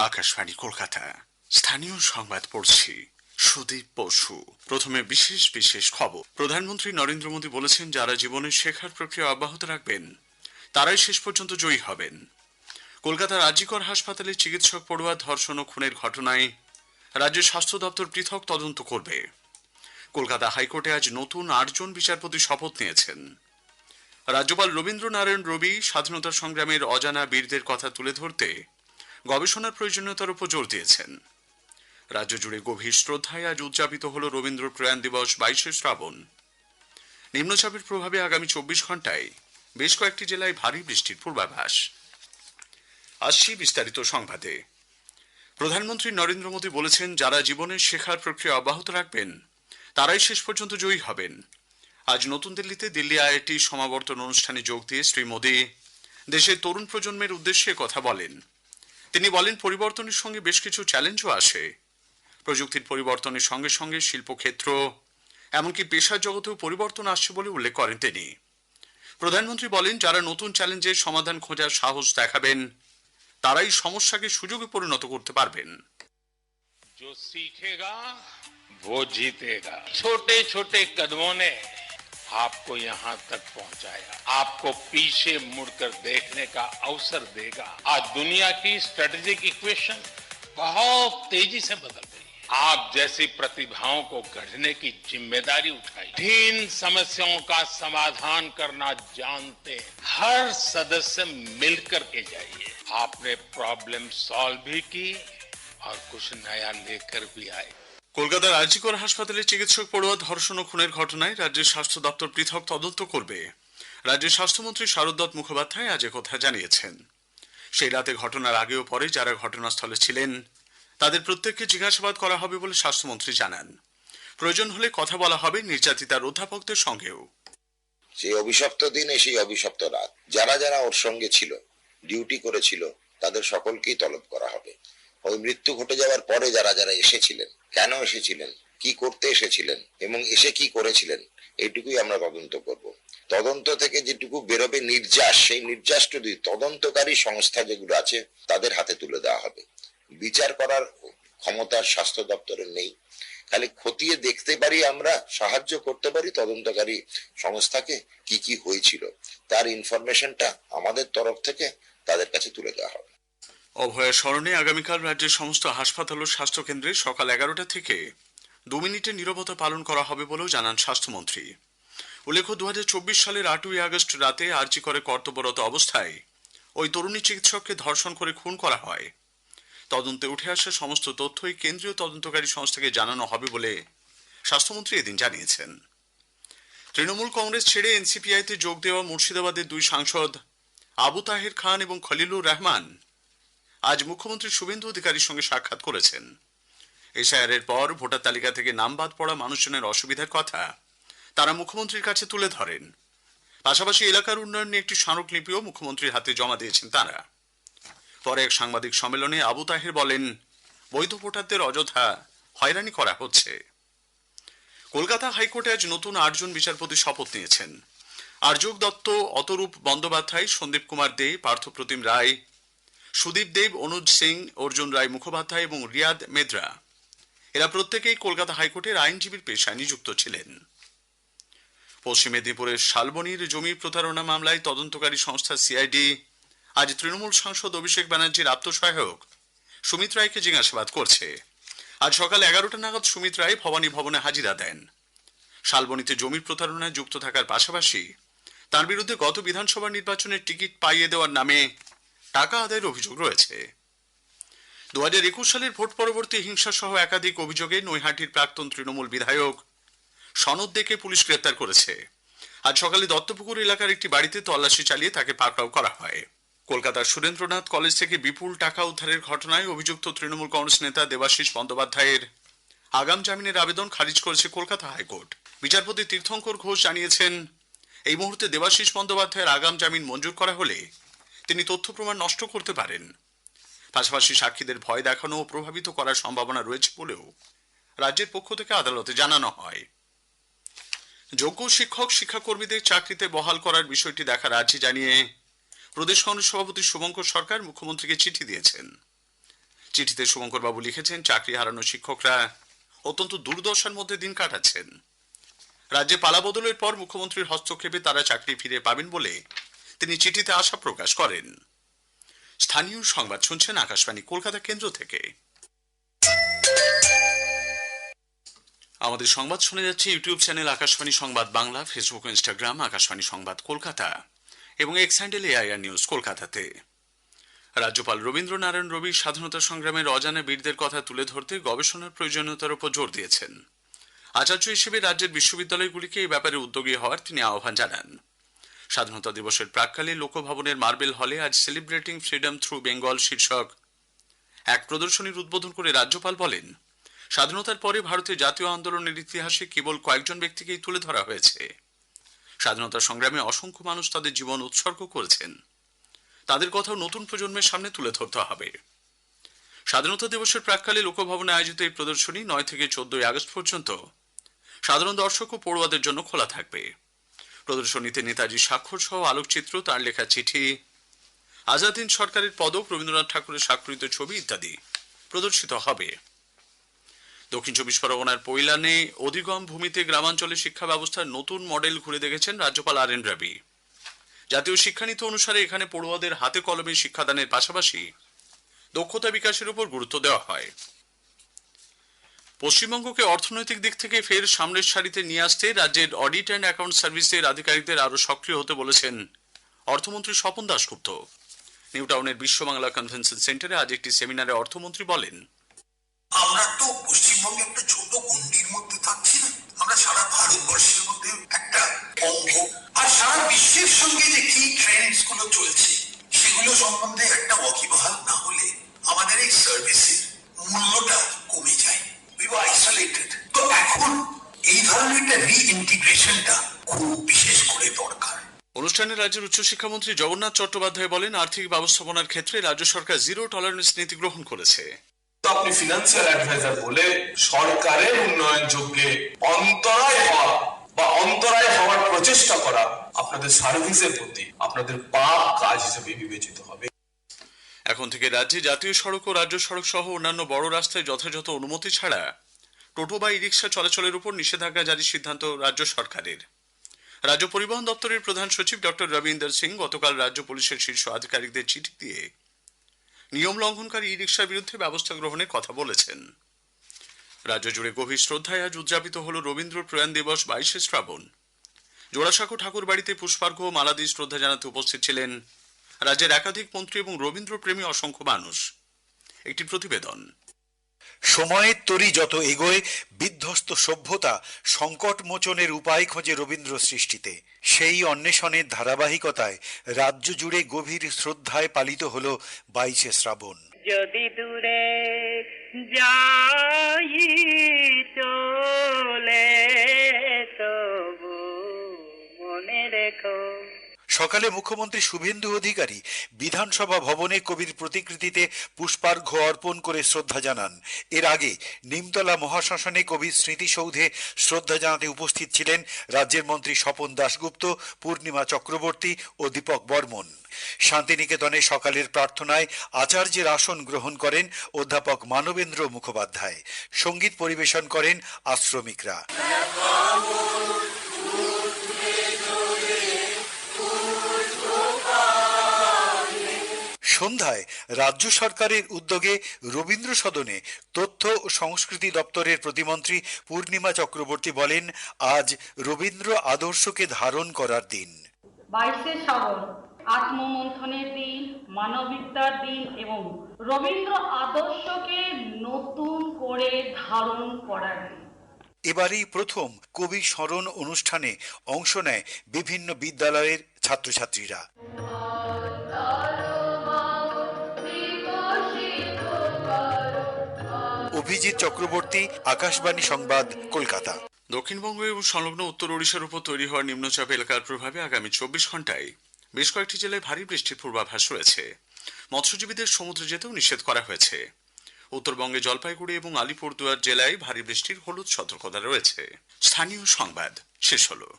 আকাশবাণী কলকাতা স্থানীয় সংবাদ পড়ছি সুদীপ বসু। প্রথমে বিশেষ বিশেষ খবর। প্রধানমন্ত্রী নরেন্দ্র মোদী বলেছেন, যারা জীবনের শেখার প্রক্রিয়া অব্যাহত রাখবেন তারাই শেষ পর্যন্ত জয়ী হবেন। কলকাতার আরজিকর হাসপাতালে চিকিৎসক পড়ুয়া ধর্ষণ ও খুনের ঘটনায় রাজ্য স্বাস্থ্য দপ্তর পৃথক তদন্ত করবে। কলকাতা হাইকোর্টে আজ নতুন ৮ জন বিচারপতি শপথ নিয়েছেন। রাজ্যপাল রবীন্দ্রনারায়ণ রবি স্বাধীনতা সংগ্রামের অজানা বীরদের কথা তুলে ধরতে গবেষণার প্রয়োজনীয়তার উপর জোর দিয়েছেন। রাজ্য জুড়ে গভীর শ্রদ্ধায় আজ উদযাপিত হল রবীন্দ্র প্রয়াণ দিবস ২২শে শ্রাবণ। নিম্নচাপের প্রভাবে আগামী ২৪ ঘন্টায় বেশ কয়েকটি জেলায় ভারী বৃষ্টির পূর্বাভাস। আসছি বিস্তারিত সংবাদে। প্রধানমন্ত্রী নরেন্দ্র মোদী বলেছেন, যারা জীবনের শেখার প্রক্রিয়া অব্যাহত রাখবেন তারাই শেষ পর্যন্ত জয়ী হবেন। আজ নতুন দিল্লিতে দিল্লি আইআইটি সমাবর্তন অনুষ্ঠানে যোগ দিয়ে শ্রী মোদী দেশের তরুণ প্রজন্মের উদ্দেশ্যে কথা বলেন। তিনি বলেন, পরিবর্তনের সঙ্গে বেশ কিছু চ্যালেঞ্জও আসে। প্রযুক্তির পরিবর্তনের সঙ্গে সঙ্গে শিল্পক্ষেত্র এমনকি পেশার জগতেও পরিবর্তন আসছে বলে উল্লেখ করেন তিনি। প্রধানমন্ত্রী বলেন, যারা নতুন চ্যালেঞ্জের সমাধান খোঁজার সাহস দেখাবেন তারাই সমস্যাকে সুযোগে পরিণত করতে পারবেন। जो सीखेगा वो जीतेगा। छोटे छोटे कदमों ने आपको यहाँ तक पहुंचाया, आपको पीछे मुड़कर देखने का अवसर देगा। आज दुनिया की स्ट्रेटेजिक इक्वेशन बहुत तेजी से बदल रही है। आप जैसी प्रतिभाओं को गढ़ने की जिम्मेदारी उठाई। इन समस्याओं का समाधान करना जानते हर सदस्य मिलकर के जाइए। आपने प्रॉब्लम सॉल्व भी की और कुछ नया लेकर भी आए। কলকাতার আরজিকর হাসপাতালে চিকিৎসক পড়ুয়া ধর্ষণ ও খুনের ঘটনায় রাজ্যের স্বাস্থ্য দপ্তর পৃথক তদন্ত করবে। রাজ্যের স্বাস্থ্যমন্ত্রী শারদ মুখোপাধ্যায় আজ কথা জানিয়েছেন। সেই রাতে ঘটনার আগে ও পরে যারা ঘটনাস্থলে ছিলেন তাদের প্রত্যেককে জিজ্ঞাসাবাদ করা হবে বলে স্বাস্থ্যমন্ত্রী জানান। প্রয়োজন হলে কথা বলা হবে নির্যাতিতার অধ্যাপকদের সঙ্গেও। সেই অভিশপ্ত দিনে, সেই অভিশপ্ত রাত, যারা যারা ওর সঙ্গে ছিল, ডিউটি করেছিল, তাদের সকলকেই তলব করা হবে। ওই মৃত্যু ঘটে যাওয়ার পরে যারা যারা এসেছিলেন, কেন এসেছিলেন, কি করতে এসেছিলেন এবং এসে কি করেছিলেন, এইটুকুই আমরা তদন্ত করব। তদন্ত থেকে যেটুকু বেরোবে নির্যাস, সেই নির্যাসটা তদন্তকারী সংস্থা যেগুলো আছে তাদের হাতে তুলে দেওয়া হবে। বিচার করার ক্ষমতা স্বাস্থ্য দপ্তরের নেই। খালি খতিয়ে দেখতে পারি, আমরা সাহায্য করতে পারি তদন্তকারী সংস্থাকে কি কি হয়েছিল, তার ইনফরমেশনটা আমাদের তরফ থেকে তাদের কাছে তুলে দেওয়া হবে। অভয়া স্মরণে আগামীকাল রাজ্যের সমস্ত হাসপাতাল ও স্বাস্থ্যকেন্দ্রে সকাল 11টা থেকে 2 মিনিটের নীরবতা পালন করা হবে বলেও জানান স্বাস্থ্যমন্ত্রী। উল্লেখ্য, 2024 সালের 8ই আগস্ট রাতে আরজিকরে কর্তব্যরত অবস্থায় ওই তরুণী চিকিৎসককে ধর্ষণ করে খুন করা হয়। তদন্তে উঠে আসা সমস্ত তথ্যই কেন্দ্রীয় তদন্তকারী সংস্থাকে জানানো হবে বলে স্বাস্থ্যমন্ত্রী এদিন জানিয়েছেন। তৃণমূল কংগ্রেস ছেড়ে এনসিপিআইতে যোগ দেওয়া মুর্শিদাবাদের 2 সাংসদ আবু তাহের খান এবং খলিলুর রহমান আজ মুখ্যমন্ত্রী শুভেন্দু অধিকারীর সঙ্গে সাক্ষাৎ করেছেন। এসআইআরের পর ভোটার তালিকা থেকে নাম বাদ পড়া মানুষজনের অসুবিধার কথা তারা মুখ্যমন্ত্রীর কাছে তুলে ধরেন। পাশাপাশি এলাকার উন্নয়ন নিয়ে একটি স্মারকলিপিও মুখ্যমন্ত্রীর হাতে জমা দিয়েছেন তারা। পরে এক সাংবাদিক সম্মেলনে আবু তাহের বলেন, বৈধ ভোটারদের অযথা হয়রানি করা হচ্ছে। কলকাতা হাইকোর্টে আজ নতুন 8 জন বিচারপতি শপথ নিয়েছেন। আর্যক দত্ত, অতরূপ বন্দ্যোপাধ্যায়, সন্দীপ কুমার দে, পার্থপ্রতিম রায়, সুদীপ দেব, অনুজ সিং, অর্জুন রায় মুখোপাধ্যায় এবং রিয়াদ মেদ্রা এরা প্রত্যেকেই কলকাতা হাইকোর্টের আইনজীবীর পেশায় নিযুক্ত ছিলেন। পশ্চিম মেদিনীপুরের শালবনির জমি প্রতারণা মামলায় তদন্তকারী সংস্থা সিআইডি আজ তৃণমূল সাংসদ অভিষেক ব্যানার্জির আত্মসহায়ক সুমিত রায়কে জিজ্ঞাসাবাদ করছে। আজ সকাল 11টা নাগাদ সুমিত রায় ভবানী ভবনে হাজিরা দেন। শালবনিতে জমি প্রতারণায় যুক্ত থাকার পাশাপাশি তার বিরুদ্ধে গত বিধানসভা নির্বাচনের টিকিট পাইয়ে দেওয়ার নামে টাকা আদায়ের অভিযোগ রয়েছে। 2021 সালের ভোট পরবর্তী হিংসা সহ একাধিক অভিযোগে নৈহাটির প্রাক্তন তৃণমূল বিধায়ক সনদ দেকে পুলিশ গ্রেপ্তার করেছে। আজ সকালে দত্তপুকুর এলাকার একটি বাড়িতে তল্লাশি চালিয়ে তাকে পাকড়াও করা হয়। কলকাতার সুরেন্দ্রনাথ কলেজ থেকে বিপুল টাকা উদ্ধারের ঘটনায় অভিযুক্ত তৃণমূল কংগ্রেস নেতা দেবাশিস বন্দ্যোপাধ্যায়ের আগাম জামিনের আবেদন খারিজ করেছে কলকাতা হাইকোর্ট। বিচারপতি তীর্থঙ্কর ঘোষ জানিয়েছেন, এই মুহূর্তে দেবাশিস বন্দ্যোপাধ্যায়ের আগাম জামিন মঞ্জুর করা হলে তিনি তথ্য প্রমাণ নষ্ট করতে পারেন। পাশাপাশি সাক্ষীদের ভয় দেখানো ও প্রভাবিত করার সম্ভাবনা রয়েছে বলেও রাজ্যের পক্ষ থেকে আদালতে জানানো হয়। যোগ্য শিক্ষক শিক্ষাকর্মীদের চাকরিতে বহাল করার বিষয়টি দেখার আর্জি জানিয়ে প্রদেশ কংগ্রেস সভাপতি শুভঙ্কর সরকার মুখ্যমন্ত্রীকে চিঠি দিয়েছেন। চিঠিতে শুভঙ্কর বাবু লিখেছেন, চাকরি হারানো শিক্ষকরা অত্যন্ত দুর্দশার মধ্যে দিন কাটাচ্ছেন। রাজ্যে পালাবদলের পর মুখ্যমন্ত্রীর হস্তক্ষেপে তারা চাকরি ফিরে পাবেন বলে তিনি চিঠিতে আশা প্রকাশ করেন। স্থানীয় সংবাদ শুনছেন আকাশবাণী কলকাতা কেন্দ্র থেকে। আমাদের সংবাদ শুনে যাচ্ছে ইউটিউব চ্যানেল আকাশবাণী সংবাদ বাংলা, ফেসবুক ও ইনস্টাগ্রাম আকাশবাণী সংবাদ কলকাতা এবং এক্স হ্যান্ডেল এআইআর নিউজ কলকাতাতে। রাজ্যপাল রবীন্দ্রনারায়ণ রবি স্বাধীনতা সংগ্রামের অজানা বীরদের কথা তুলে ধরতে গবেষণার প্রয়োজনীয়তার উপর জোর দিয়েছেন। আচার্য হিসেবে রাজ্যের বিশ্ববিদ্যালয়গুলিকে এই ব্যাপারে উদ্যোগী হওয়ার তিনি আহ্বান জানান। স্বাধীনতা দিবসের প্রাক্কালে লোকভবনের মার্বেল হলে আজ সেলিব্রেটিং ফ্রিডম থ্রু বেঙ্গল শীর্ষক এক প্রদর্শনীর উদ্বোধন করে রাজ্যপাল বলেন, স্বাধীনতার পরে ভারতের জাতীয় আন্দোলনের ইতিহাসে কেবল কয়েকজন ব্যক্তিকেই তুলে ধরা হয়েছে। স্বাধীনতা সংগ্রামে অসংখ্য মানুষ তাদের জীবন উৎসর্গ করেছেন। তাদের কথাও নতুন প্রজন্মের সামনে তুলে ধরতে হবে। স্বাধীনতা দিবসের প্রাক্কালে লোকভবনে আয়োজিত এই প্রদর্শনী 9 থেকে 14 আগস্ট পর্যন্ত সাধারণ দর্শক ও পড়ুয়াদের জন্য খোলা থাকবে। প্রদর্শনীতে নেতাজির স্বাক্ষর সহ আলোকচিত্র, তার লেখা চিঠি, আজাদ হিন্দ সরকারের পদক, রবীন্দ্রনাথ ঠাকুরের স্বাক্ষরিত ছবি ইত্যাদি প্রদর্শিত হবে। দক্ষিণ 24 পরগনার পৈলানে অধিগম ভূমিতে গ্রামাঞ্চলে শিক্ষা ব্যবস্থার নতুন মডেল ঘুরে দেখেছেন রাজ্যপাল আর.এন. রবি। জাতীয় শিক্ষানীতি অনুসারে এখানে পড়ুয়াদের হাতে কলমে শিক্ষাদানের পাশাপাশি দক্ষতা বিকাশের উপর গুরুত্ব দেওয়া হয়। পশ্চিমবঙ্গকে অর্থনৈতিক দিক থেকে ফের সামনের সারিতে নিয়ে আসতে রাজ্যের অডিট অ্যান্ড অ্যাকাউন্ট সার্ভিসের আধিকারিকদের আরো সক্রিয় হতে বলেছেন অর্থমন্ত্রী স্বপন দাশগুপ্ত। নিউ টাউনের বিশ্ববাংলা কনভেনশন সেন্টারে আজ একটি সেমিনারে অর্থমন্ত্রী বলেন, আমরা তো পশ্চিমবঙ্গে একটা ছোট গণ্ডির মধ্যে থাকছি না, আমরা সারা ভারতবর্ষের মধ্যে একটা অঙ্গ। আর সারা বিশ্বের সঙ্গে যে কি ট্রেন্ডস গুলো চলছে সেগুলো সম্বন্ধে একটা ওয়াকিবহাল না হলে আমাদের এই সার্ভিসের মূল্যটা কমে যায়। We were isolated. তো এখন এই ধরনের একটা রিইন্টিগ্রেশনটা খুব বিশেষ করে দরকার। অনুষ্ঠানে রাজ্যের উচ্চশিক্ষামন্ত্রী জগন্নাথ চট্টোপাধ্যায় বলেন, আর্থিক ব্যবস্থাপনার ক্ষেত্রে রাজ্য সরকার জিরো টলারেন্স নীতি গ্রহণ করেছে। আপনি ফিনান্সিয়াল অ্যাডভাইজার বলে সরকারের উন্নয়ন যোগ্যে অন্তরায় হওয়া বা অন্তরায় হওয়ার প্রচেষ্টা করা আপনাদের সার্ভিসের প্রতি আপনাদের পাপ কাজ হিসেবে বিবেচিত হবে। এখন থেকে রাজ্যে জাতীয় সড়ক ও রাজ্য সড়ক সহ অন্যান্য বড় রাস্তায় যথাযথ অনুমতি ছাড়া টোটো বা ই রিক্সা চলাচলের উপর নিষেধাজ্ঞা জারির সিদ্ধান্ত রাজ্য সরকারের। রাজ্য পরিবহন দপ্তরের প্রধান সচিব ডক্টর রবীন্দ্র সিং গতকাল রাজ্য পুলিশের শীর্ষ আধিকারিকদের চিঠি দিয়ে নিয়ম লঙ্ঘনকারী ই রিক্সার বিরুদ্ধে ব্যবস্থা গ্রহণের কথা বলেছেন। রাজ্য জুড়ে গভীর শ্রদ্ধায় আজ উদযাপিত হল রবীন্দ্র প্রয়াণ দিবস 22শে শ্রাবণ। জোড়াসাঁকো ঠাকুর বাড়িতে পুষ্পার্ঘ্য ও মালা দিয়ে শ্রদ্ধা জানাতে উপস্থিত ছিলেন রাজ্যের একাধিক মন্ত্রী এবং রবীন্দ্র প্রেমী অসংখ্য মানুষ। একটি প্রতিবেদন। সময়ের তরি যত এগোয়, বিধ্বস্ত সভ্যতা সংকট মোচনের উপায় খোঁজে রবীন্দ্র সৃষ্টিতে। সেই অন্বেষণের ধারাবাহিকতায় রাজ্য জুড়ে গভীর শ্রদ্ধায় পালিত হল 22শে শ্রাবণ। যদি দূরে যাই চলে তবু মনে রেখো। সকালে মুখ্যমন্ত্রী শুভেন্দু অধিকারী বিধানসভা ভবনে কবির প্রতিকৃতিতে পুষ্পার্ঘ্য অর্পণ করে শ্রদ্ধা জানান। এর আগে নিমতলা মহাশ্মশানে কবির স্মৃতিসৌধে শ্রদ্ধা জানাতে উপস্থিত ছিলেন রাজ্যের মন্ত্রী স্বপন দাশগুপ্ত, পূর্ণিমা চক্রবর্তী ও দীপক বর্মন। শান্তিনিকেতনে সকালের প্রার্থনায় আচার্যের আসন গ্রহণ করেন অধ্যাপক মানবেন্দ্র মুখোপাধ্যায়। সঙ্গীত পরিবেশন করেন আশ্রমিকরা। সন্ধ্যায় রাজ্য সরকারের উদ্যোগে রবীন্দ্র সদনে তথ্য ও সংস্কৃতি দপ্তরের প্রতিমন্ত্রী পূর্ণিমা চক্রবর্তী বলেন, আজ রবীন্দ্র আদর্শকে ধারণ করার দিন। 22শে শ্রাবণ আত্মমন্থনের দিন, মানবিকতার দিন এবং রবীন্দ্র আদর্শকে নতুন করে ধারণ করার দিন। এবারেই প্রথম কবি স্মরণ অনুষ্ঠানে অংশ নেয় বিভিন্ন বিদ্যালয়ের ছাত্রছাত্রীরা। অভিজিৎ চক্রবর্তী, আকাশবাণী সংবাদ, কলকাতা। দক্ষিণবঙ্গ এবং সংলগ্ন উত্তর ওড়িশার উপর তৈরি হওয়া নিম্নচাপ এলাকার প্রভাবে আগামী 24 ঘন্টায় বেশ কয়েকটি জেলায় ভারী বৃষ্টির পূর্বাভাস রয়েছে। মৎস্যজীবীদের সমুদ্রে যেতেও নিষেধ করা হয়েছে। উত্তরবঙ্গে জলপাইগুড়ি এবং আলিপুরদুয়ার জেলায় ভারী বৃষ্টির হলুদ সতর্কতা রয়েছে। স্থানীয় সংবাদ শেষ হলো।